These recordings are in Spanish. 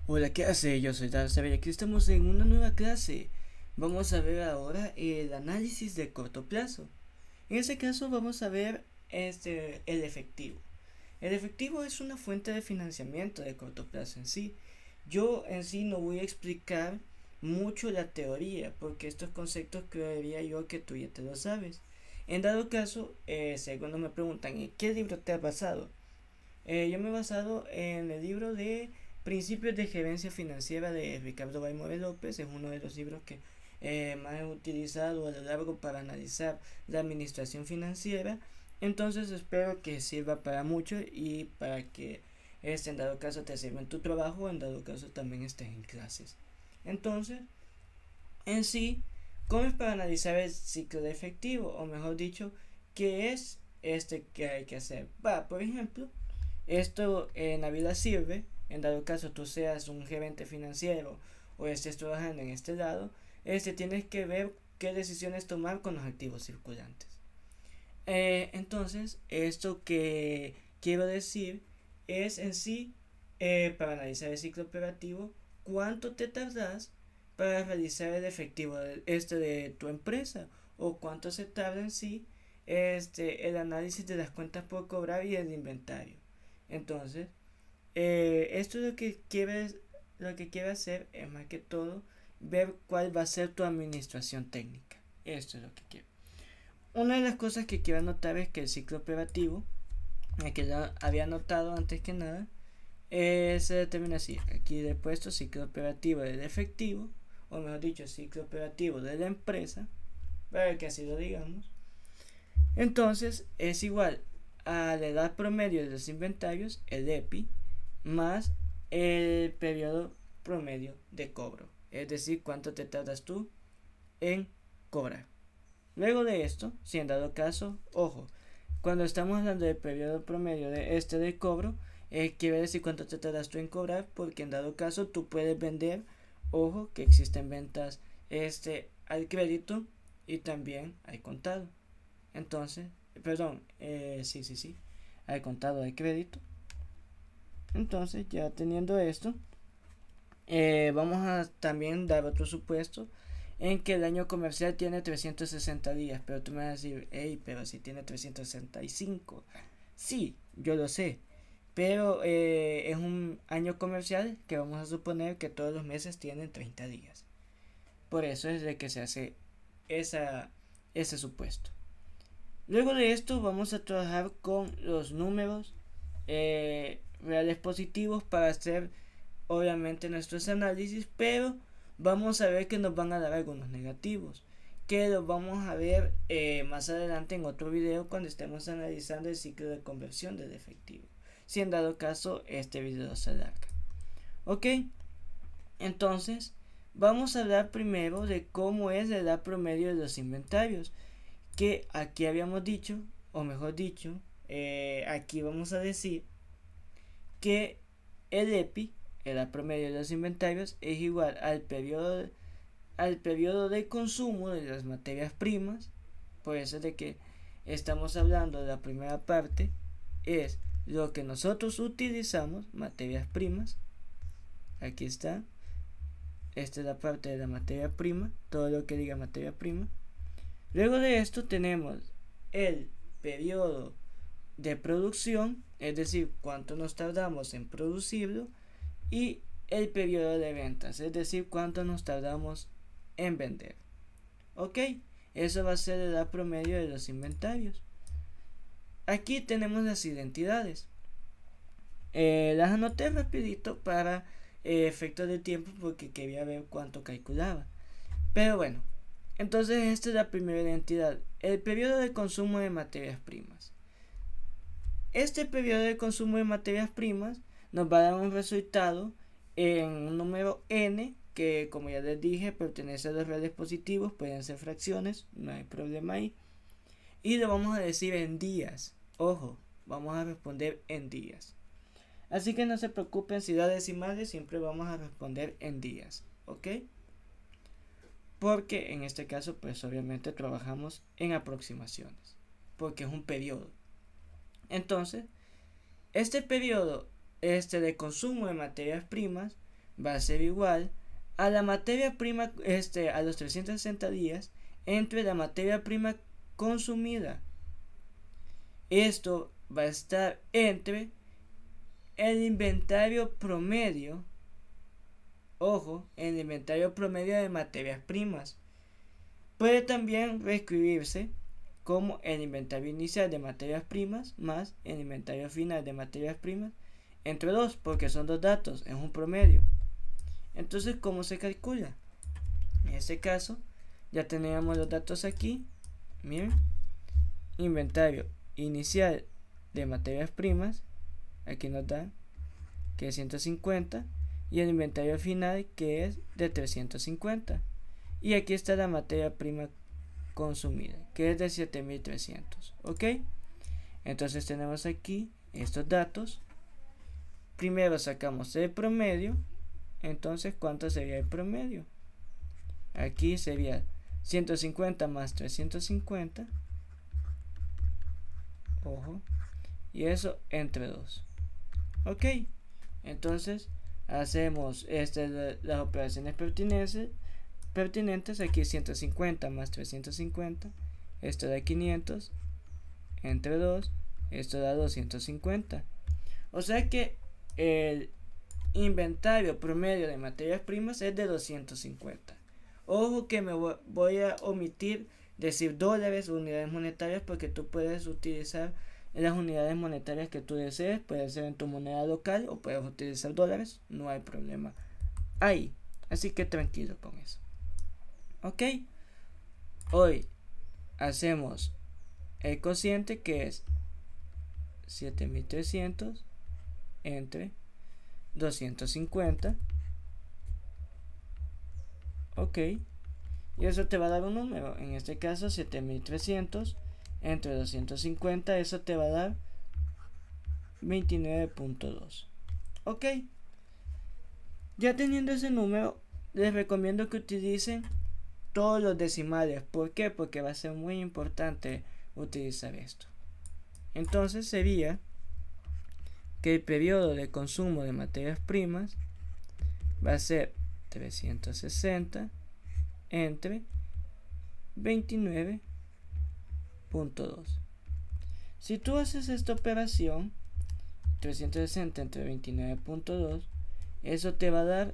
Hola, ¿qué hace? Yo soy Darcy y aquí estamos en una nueva clase. Vamos a ver ahora el análisis de corto plazo. En este caso vamos a ver el efectivo. El efectivo es una fuente de financiamiento de corto plazo en sí. Yo en sí no voy a explicar mucho la teoría porque estos conceptos creería yo que tú ya te lo sabes. En dado caso, si algunos me preguntan ¿en qué libro te has basado? Yo me he basado en el libro de Principios de Gerencia Financiera de Ricardo Baimore López. Es uno de los libros que más he utilizado a lo largo para analizar la administración financiera. Entonces espero que sirva para mucho y para que en dado caso te sirva en tu trabajo, en dado caso también estés en clases. Entonces, en sí, ¿cómo es para analizar el ciclo de efectivo? O mejor dicho, ¿qué es que hay que hacer? Por ejemplo, esto en la vida sirve, en dado caso tú seas un gerente financiero o estés trabajando en este lado, tienes que ver qué decisiones tomar con los activos circulantes. Entonces, esto que quiero decir es en sí, para analizar el ciclo operativo, cuánto te tardas para realizar el efectivo de tu empresa o cuánto se tarda en sí el análisis de las cuentas por cobrar y el inventario. Entonces, esto es lo que quiero hacer es más que todo ver cuál va a ser tu administración técnica. Esto es lo que quiero. Una de las cosas que quiero anotar es que el ciclo operativo, que ya había anotado antes que nada, se determina así. Aquí he puesto ciclo operativo del efectivo, o mejor dicho, ciclo operativo de la empresa, para que así lo digamos. Entonces es igual a la edad promedio de los inventarios, el EPI, más el periodo promedio de cobro. Es decir, cuánto te tardas tú en cobrar. Luego de esto, si en dado caso, ojo, cuando estamos hablando del periodo promedio de cobro, quiere decir cuánto te tardas tú en cobrar, porque en dado caso tú puedes vender, ojo, que existen ventas al crédito y también al contado. Entonces, perdón, sí, al contado al crédito. Entonces, ya teniendo esto, vamos a también dar otro supuesto en que el año comercial tiene 360 días, pero tú me vas a decir, hey, pero si tiene 365. Sí, yo lo sé, pero es un año comercial que vamos a suponer que todos los meses tienen 30 días. Por eso es de que se hace esa, ese supuesto. Luego de esto vamos a trabajar con los números reales positivos para hacer obviamente nuestros análisis, pero vamos a ver que nos van a dar algunos negativos, que los vamos a ver más adelante en otro video cuando estemos analizando el ciclo de conversión del efectivo, si en dado caso este video se alarga. Ok, entonces vamos a hablar primero de cómo es la edad promedio de los inventarios, que aquí habíamos dicho, o mejor dicho, aquí vamos a decir que el EPI, el promedio de los inventarios, es igual al periodo de consumo de las materias primas. Por eso es de que estamos hablando de la primera parte, es lo que nosotros utilizamos, materias primas. Aquí está, esta es la parte de la materia prima, todo lo que diga materia prima. Luego de esto tenemos el periodo de producción, es decir, cuánto nos tardamos en producirlo, y el periodo de ventas, es decir, cuánto nos tardamos en vender. Ok, eso va a ser la edad promedio de los inventarios. Aquí tenemos las identidades. Las anoté rapidito para efectos de tiempo porque quería ver cuánto calculaba. Pero bueno, entonces esta es la primera identidad, el periodo de consumo de materias primas. Este periodo de consumo de materias primas nos va a dar un resultado en un número n que, como ya les dije, pertenece a los reales positivos, pueden ser fracciones, no hay problema ahí. Y lo vamos a decir en días. Ojo, vamos a responder en días. Así que no se preocupen si da decimales, siempre vamos a responder en días, ¿ok? Porque en este caso, pues obviamente trabajamos en aproximaciones, porque es un periodo. Entonces, este periodo de consumo de materias primas va a ser igual a la materia prima, a los 360 días, entre la materia prima consumida. Esto va a estar entre el inventario promedio, ojo, el inventario promedio de materias primas. Puede también reescribirse como el inventario inicial de materias primas más el inventario final de materias primas entre 2, porque son dos datos, es un promedio. Entonces, ¿cómo se calcula? En este caso, ya teníamos los datos aquí. Miren, inventario inicial de materias primas, aquí nos dan que es 150, y el inventario final que es de 350. Y aquí está la materia prima consumida, que es de 7300. ¿Ok? Entonces tenemos aquí estos datos. Primero sacamos el promedio. Entonces, ¿cuánto sería el promedio? Aquí sería 150 más 350. Ojo. Y eso entre 2. Ok. Entonces, hacemos las operaciones pertinentes. Aquí 150 más 350. Esto da 500. Entre 2. Esto da 250. O sea que el inventario promedio de materias primas es de 250. Ojo que me voy a omitir decir dólares o unidades monetarias, porque tú puedes utilizar las unidades monetarias que tú desees. Puede ser en tu moneda local o puedes utilizar dólares, no hay problema ahí, así que tranquilo con eso. Ok, hoy hacemos el cociente, que es 7300 entre 250. Ok, y eso te va a dar un número, en este caso 7300 entre 250, eso te va a dar 29.2. ok, ya teniendo ese número, les recomiendo que utilicen todos los decimales. ¿Por qué? Porque va a ser muy importante utilizar esto. Entonces sería que el periodo de consumo de materias primas va a ser 360 entre 29.2. Si tú haces esta operación, 360 entre 29.2, eso te va a dar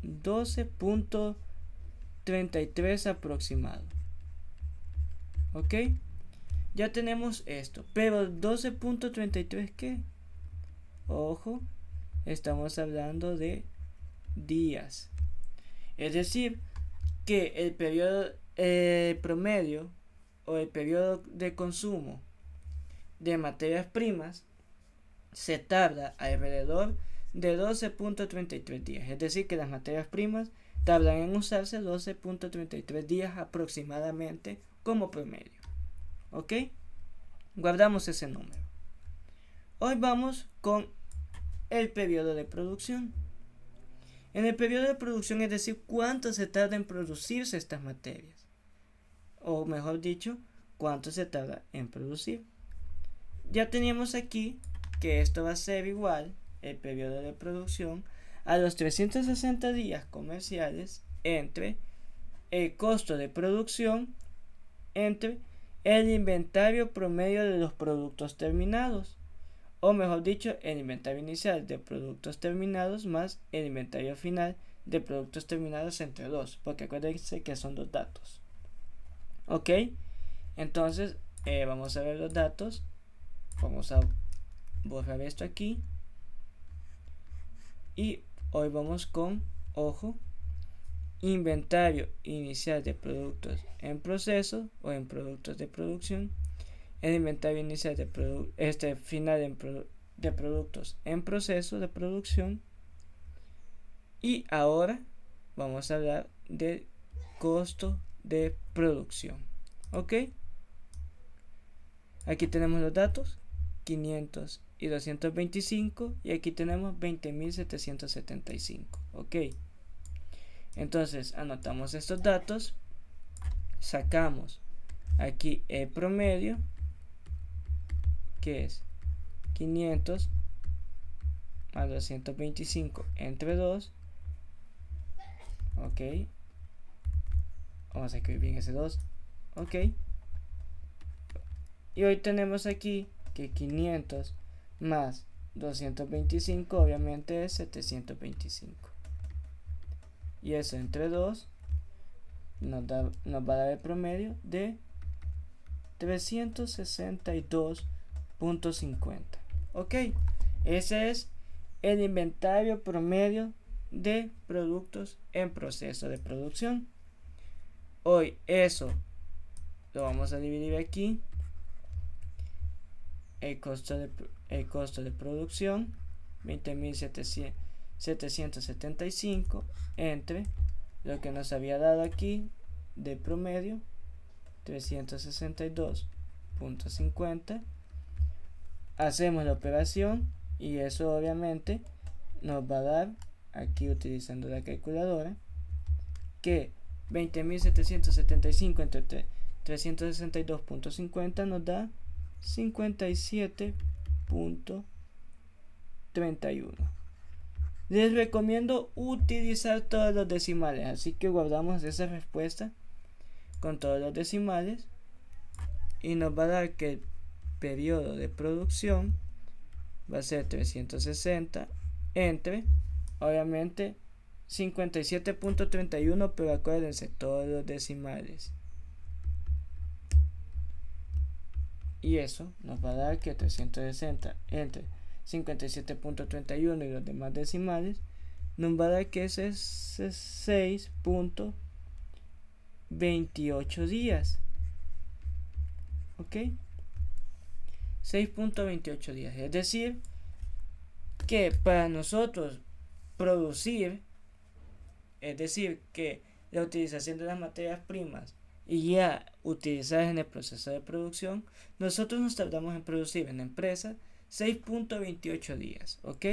12.33 aproximado. Ok, ya tenemos esto, pero 12.33 ¿qué? Ojo, estamos hablando de días. Es decir, que el periodo promedio o el periodo de consumo de materias primas se tarda alrededor de 12.33 días. Es decir, que las materias primas tardan en usarse 12.33 días aproximadamente como promedio. ¿Ok? Guardamos ese número. Hoy vamos con el periodo de producción. En el periodo de producción, es decir, cuánto se tarda en producirse estas materias, o mejor dicho, cuánto se tarda en producir. Ya teníamos aquí que esto va a ser igual, el periodo de producción, a los 360 días comerciales entre el costo de producción entre el inventario promedio de los productos terminados, o mejor dicho, el inventario inicial de productos terminados más el inventario final de productos terminados entre 2, porque acuérdense que son dos datos. Ok, entonces vamos a ver los datos. Vamos a borrar esto aquí, y hoy vamos con, ojo, inventario inicial de productos en proceso o en productos de producción, el inventario inicial de final de productos en proceso de producción, y ahora vamos a hablar del costo de producción. Ok, aquí tenemos los datos 500 y 225, y aquí tenemos 20.775. ok, entonces anotamos estos datos, sacamos aquí el promedio, que es 500 más 225 entre 2. Ok, vamos a escribir bien ese 2. Ok, y hoy tenemos aquí que 500 más 225 obviamente es 725, y eso entre 2 nos va a dar el promedio de 362.50. ok, ese es el inventario promedio de productos en proceso de producción. Hoy eso lo vamos a dividir aquí, el costo de producción 20.775 entre lo que nos había dado aquí de promedio 362.50. hacemos la operación y eso obviamente nos va a dar aquí, utilizando la calculadora, que 20.775 entre 362.50 nos da 57.31. Les recomiendo utilizar todos los decimales, así que guardamos esa respuesta con todos los decimales y nos va a dar que el periodo de producción va a ser 360 entre, obviamente, 57.31, pero acuérdense todos los decimales, y eso nos va a dar que 360 entre 57.31 y los demás decimales nos va a dar que ese es 6.28 días. ok, 6.28 días, es decir que para nosotros producir, es decir que la utilización de las materias primas y ya utilizadas en el proceso de producción, nosotros nos tardamos en producir en la empresa 6.28 días. ok,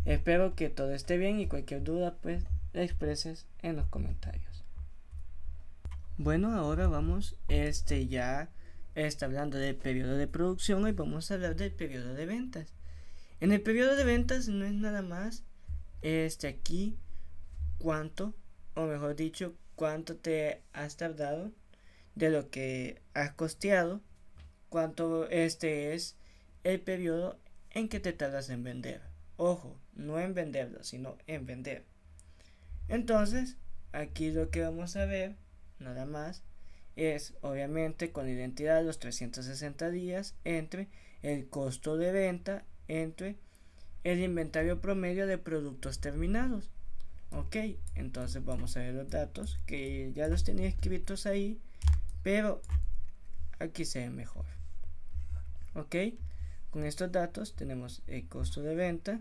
espero que todo esté bien y cualquier duda pues la expreses en los comentarios. Bueno, ahora vamos ya está hablando del periodo de producción. Hoy vamos a hablar del periodo de ventas. En el periodo de ventas no es nada más aquí cuánto, o mejor dicho, cuánto te has tardado de lo que has costeado, cuánto es el periodo en que te tardas en vender. Ojo, no en venderlo, sino en vender. Entonces, aquí lo que vamos a ver, nada más, es obviamente con la identidad de los 360 días entre el costo de venta entre el inventario promedio de productos terminados. Ok, entonces vamos a ver los datos que ya los tenía escritos ahí, pero aquí se ve mejor. Ok, con estos datos tenemos el costo de venta,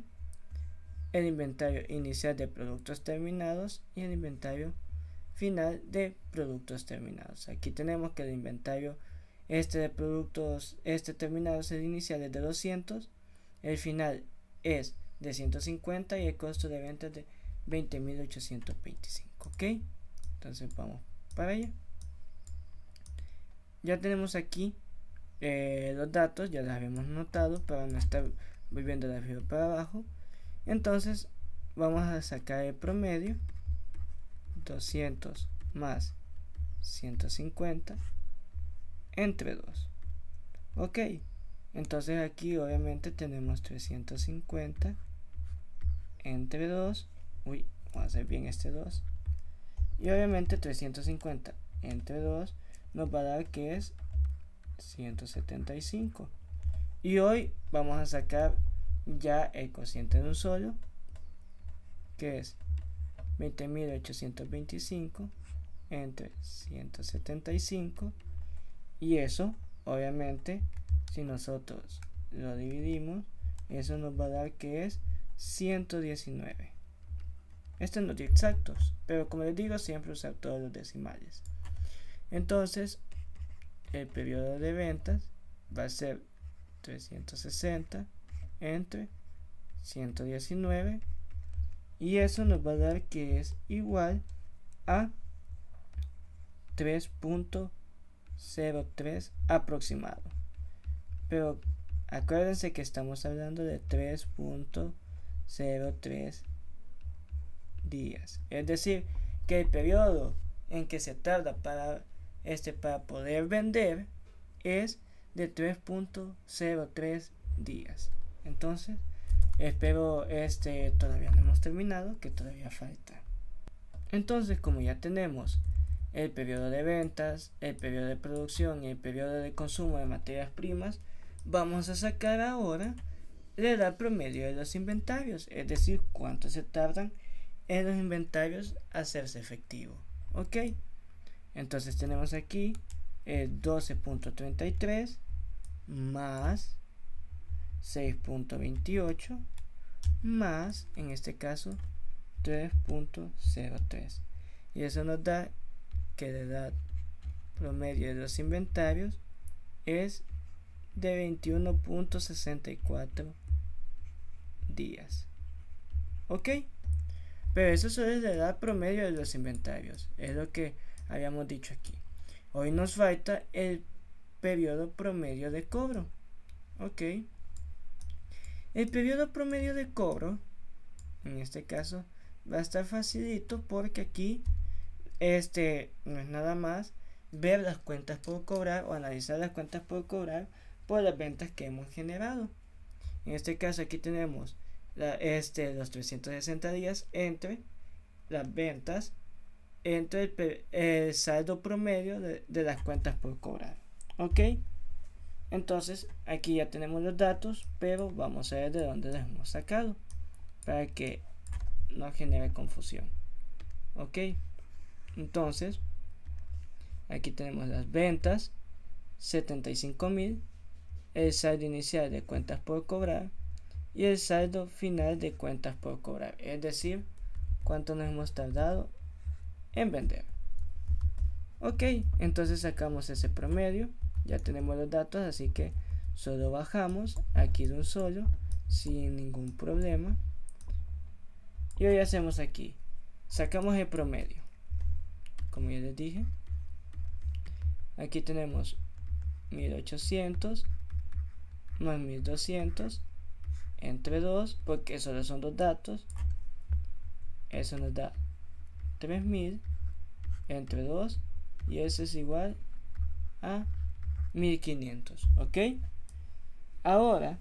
el inventario inicial de productos terminados y el inventario final de productos terminados. Aquí tenemos que el inventario de productos terminados, el inicial es de 200, el final es de 150 y el costo de venta es de 20.825. ok, entonces vamos para allá. Ya tenemos aquí los datos, ya los habíamos notado para no estar volviendo de arriba para abajo. Entonces vamos a sacar el promedio, 200 más 150 entre 2. ok, entonces aquí obviamente tenemos 350 entre 2. Vamos a hacer bien este 2. Y obviamente 350 entre 2 nos va a dar que es 175. Y hoy vamos a sacar ya el cociente de un solo, que es 20.825 entre 175. Y eso, obviamente, si nosotros lo dividimos, eso nos va a dar que es 119. Estos no son exactos, pero como les digo, siempre usar todos los decimales. Entonces, el periodo de ventas va a ser 360 entre 119, y eso nos va a dar que es igual a 3.03 aproximado. Pero acuérdense que estamos hablando de 3.03 días. Es decir, que el periodo en que se tarda para poder vender es de 3.03 días. Entonces, espero todavía no hemos terminado, que todavía falta. Entonces, como ya tenemos el periodo de ventas, el periodo de producción y el periodo de consumo de materias primas, vamos a sacar ahora la edad promedio de los inventarios, es decir, cuánto se tardan en los inventarios a hacerse efectivo. Ok, entonces tenemos aquí 12.33 más 6.28 más, en este caso, 3.03, y eso nos da que la edad promedio de los inventarios es de 21.64 días. Ok, pero eso solo es la edad promedio de los inventarios, es lo que habíamos dicho aquí. Hoy nos falta el periodo promedio de cobro. Ok, el periodo promedio de cobro, en este caso, va a estar facilito porque aquí no es nada más ver las cuentas por cobrar o analizar las cuentas por cobrar por las ventas que hemos generado. En este caso aquí tenemos los 360 días entre las ventas, entre el saldo promedio de las cuentas por cobrar. Ok, entonces aquí ya tenemos los datos, pero vamos a ver de dónde los hemos sacado para que no genere confusión. Ok, entonces aquí tenemos las ventas, 75.000, el saldo inicial de cuentas por cobrar y el saldo final de cuentas por cobrar, es decir, cuánto nos hemos tardado en vender. Ok, entonces sacamos ese promedio, ya tenemos los datos, así que solo bajamos aquí de un solo sin ningún problema, y hoy hacemos aquí, sacamos el promedio. Como ya les dije, aquí tenemos 1800 más 1200 entre 2, porque solo son dos datos, eso nos da 3000 entre 2, y eso es igual a 1500. Ok, ahora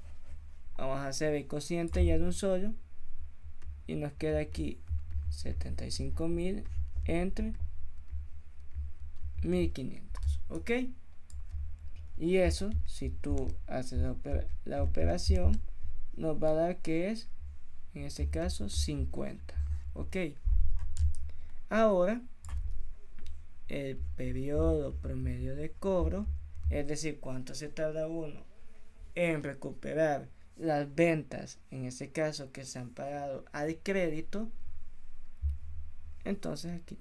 vamos a hacer el cociente ya de un solo y nos queda aquí 75.000 entre 1500. Ok, y eso, si tú haces la operación, nos va a dar que es, en este caso, 50. Ok, ahora el periodo promedio de cobro, es decir, cuánto se tarda uno en recuperar las ventas, en este caso que se han pagado al crédito. Entonces aquí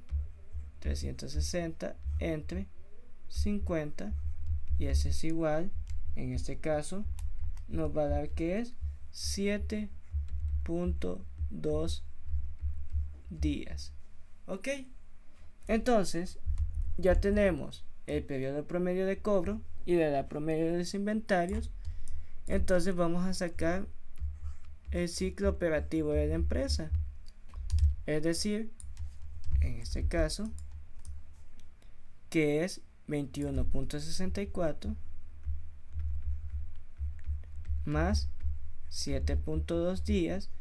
360 entre 50, y ese es igual, en este caso nos va a dar que es 7.2 días. Ok, entonces ya tenemos el periodo promedio de cobro y la edad promedio de los inventarios. Entonces vamos a sacar el ciclo operativo de la empresa, es decir, en este caso, que es 21.64 más 7.2 días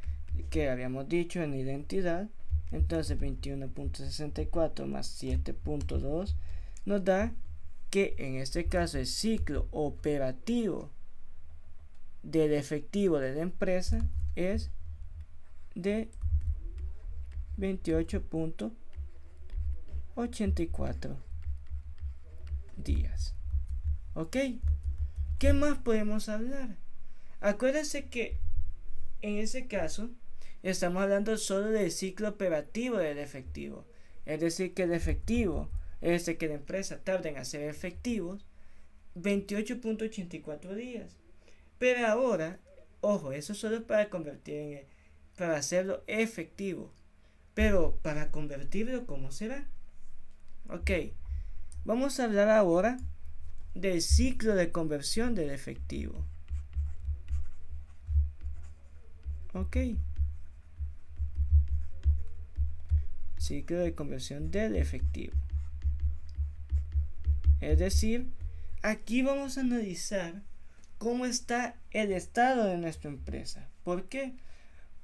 que habíamos dicho en identidad. Entonces 21.64 más 7.2 nos da que en este caso el ciclo operativo del efectivo de la empresa es de 28.84 días. Ok, ¿qué más podemos hablar? Acuérdense que en ese caso estamos hablando solo del ciclo operativo del efectivo, es decir, que el efectivo, que la empresa tarda en hacer efectivos 28.84 días. Pero ahora, ojo, eso solo es para convertir para hacerlo efectivo. Pero para convertirlo, ¿cómo será? Ok, vamos a hablar ahora del ciclo de conversión del efectivo. Ok. Ciclo de conversión del efectivo. Es decir, aquí vamos a analizar cómo está el estado de nuestra empresa. ¿Por qué?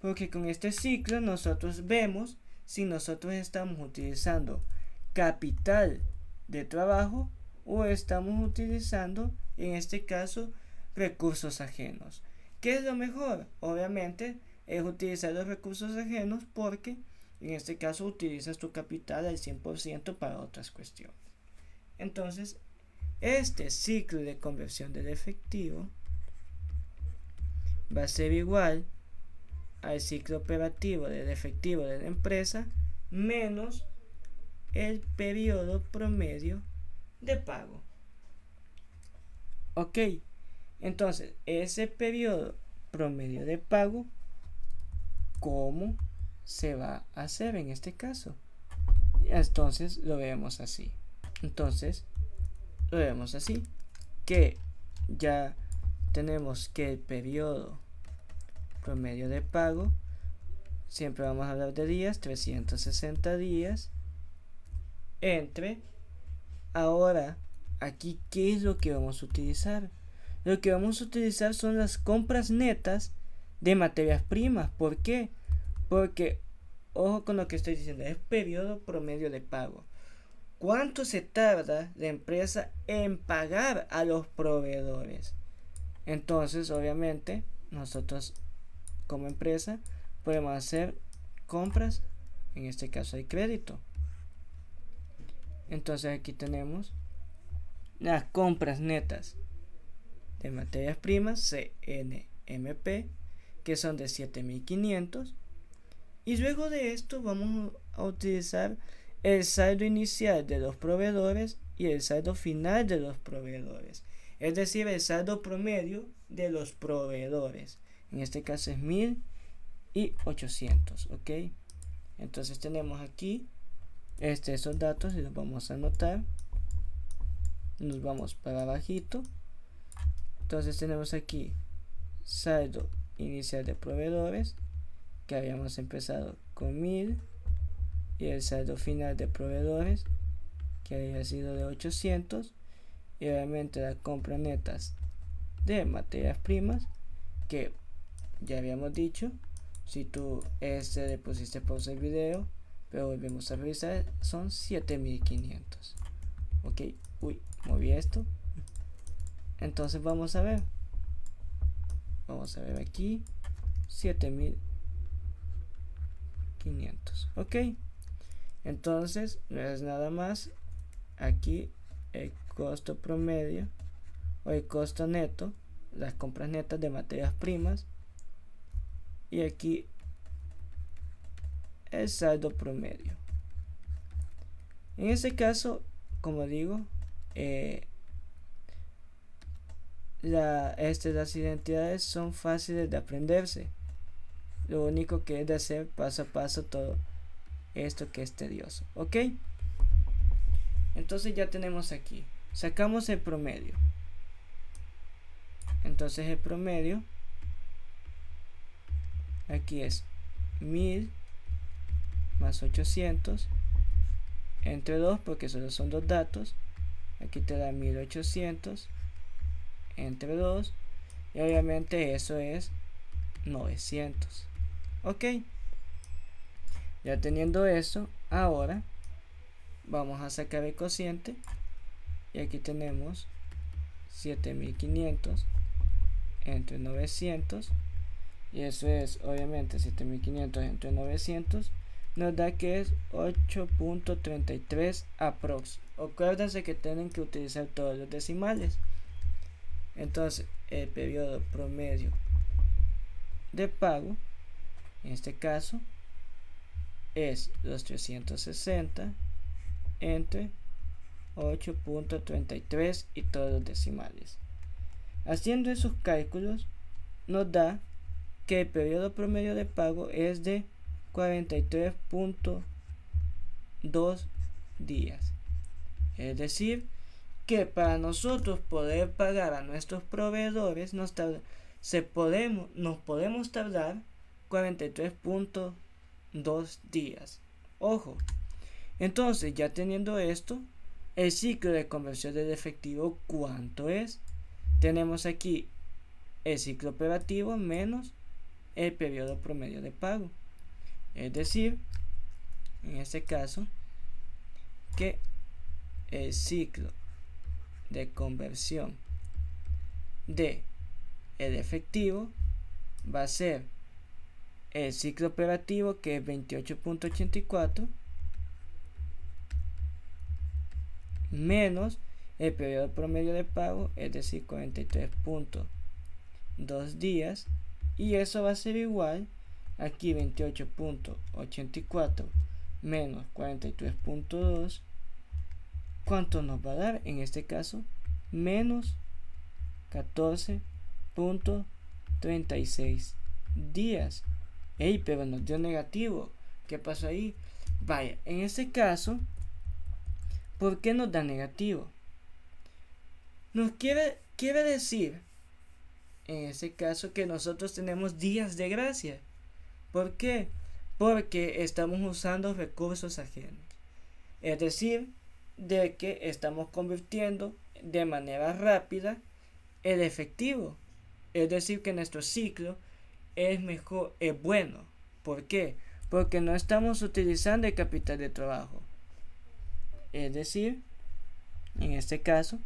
Porque con este ciclo nosotros vemos si nosotros estamos utilizando capital de trabajo o estamos utilizando, en este caso, recursos ajenos. ¿Qué es lo mejor? Obviamente es utilizar los recursos ajenos porque en este caso utilizas tu capital al 100% para otras cuestiones. Entonces, este ciclo de conversión del efectivo va a ser igual al ciclo operativo del efectivo de la empresa menos el periodo promedio de pago. Ok, entonces ese periodo promedio de pago, ¿cómo se va a hacer en este caso? Entonces lo vemos así. Que ya tenemos que el periodo promedio de pago, siempre vamos a hablar de días, 360 días, entre, ahora, aquí, ¿qué es lo que vamos a utilizar? Lo que vamos a utilizar son las compras netas de materias primas. ¿Por qué? Porque, ojo con lo que estoy diciendo, es periodo promedio de pago. ¿Cuánto se tarda la empresa en pagar a los proveedores? Entonces, obviamente, nosotros como empresa podemos hacer compras, en este caso hay crédito. Entonces aquí tenemos las compras netas de materias primas, CNMP, que son de 7.500. Y luego de esto vamos a utilizar el saldo inicial de los proveedores y el saldo final de los proveedores. Es decir, el saldo promedio de los proveedores. En este caso es 1.800. ¿Ok? Entonces tenemos aquí esos datos y los vamos a anotar. Nos vamos para abajito. Entonces tenemos aquí saldo inicial de proveedores, que habíamos empezado con 1.000, y el saldo final de proveedores, que había sido de 800, y obviamente las compras netas de materias primas, que ya habíamos dicho, si tú le pusiste pausa el video, pero volvemos a revisar, son 7.500. Ok, moví esto. Entonces vamos a ver aquí 7.500. Ok, entonces no es nada más aquí el costo promedio o el costo neto, las compras netas de materias primas, y aquí el saldo promedio. En este caso, como digo, las identidades son fáciles de aprenderse. Lo único que es de hacer paso a paso todo esto que es tedioso. ¿Ok? Entonces ya tenemos aquí. Sacamos el promedio. Entonces el promedio aquí es 1.000 más 800 entre 2, porque solo son dos datos. Aquí te da 1.800 entre 2, y obviamente eso es 900. Ok, ya teniendo eso, ahora vamos a sacar el cociente, y aquí tenemos 7.500 entre 900, y eso es obviamente 7.500 entre 900, nos da que es 8.33 aprox. Acuérdense que tienen que utilizar todos los decimales. Entonces el periodo promedio de pago en este caso es los 360 entre 8.33 y todos los decimales. Haciendo esos cálculos nos da que el periodo promedio de pago es de 43.2 días. Es decir, que para nosotros poder pagar a nuestros proveedores nos podemos tardar 43.2 días. Ojo. Entonces, ya teniendo esto, el ciclo de conversión del efectivo, ¿cuánto es? Tenemos aquí el ciclo operativo menos el periodo promedio de pago. Es decir, en este caso, que el ciclo de conversión de el efectivo va a ser el ciclo operativo, que es 28.84, menos el periodo promedio de pago, es decir, 43.2 días, y eso va a ser igual aquí 28.84 menos 43.2. ¿Cuánto nos va a dar? En este caso, menos 14.36 días. Ey, pero nos dio negativo. ¿Qué pasó ahí? Vaya, en este caso, ¿por qué nos da negativo? Nos quiere decir, en este caso, que nosotros tenemos días de gracia. ¿Por qué? Porque estamos usando recursos ajenos. Es decir, de que estamos convirtiendo de manera rápida el efectivo. Es decir, que nuestro ciclo es mejor, es bueno. ¿Por qué? Porque no estamos utilizando el capital de trabajo. Es decir, en este caso,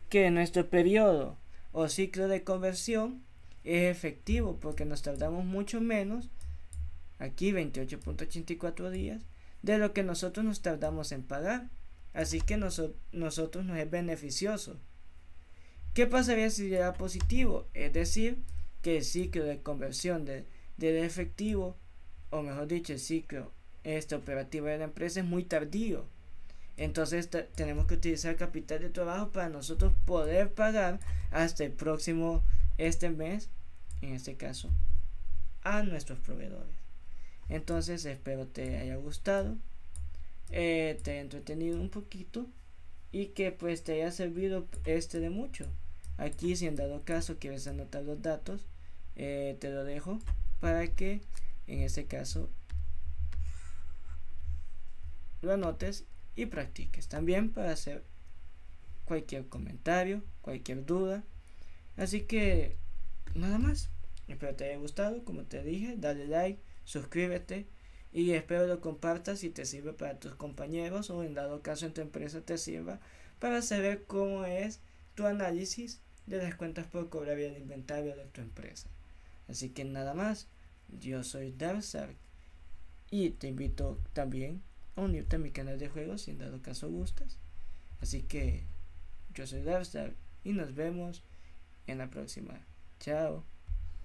que nuestro periodo o ciclo de conversión es efectivo, porque nos tardamos mucho menos, aquí 28.84 días, de lo que nosotros nos tardamos en pagar. Así que nosotros nos es beneficioso. ¿Qué pasaría si era positivo? Es decir, que el ciclo de conversión del efectivo, o mejor dicho, el ciclo operativo de la empresa es muy tardío. Entonces tenemos que utilizar capital de trabajo para nosotros poder pagar hasta el próximo mes, en este caso, a nuestros proveedores. Entonces espero te haya gustado, te haya entretenido un poquito y que pues te haya servido de mucho. Aquí, si en dado caso quieres anotar los datos, te lo dejo para que en este caso lo anotes y practiques. También para hacer cualquier comentario, cualquier duda. Así que nada más. Espero te haya gustado. Como te dije, dale like, suscríbete y espero lo compartas si te sirve para tus compañeros, o en dado caso en tu empresa te sirva para saber cómo es tu análisis de las cuentas por cobrar y el inventario de tu empresa. Así que nada más. Yo soy Darsark y te invito también a unirte a mi canal de juegos si en dado caso gustas. Así que yo soy Darsark y nos vemos en la próxima. Chao.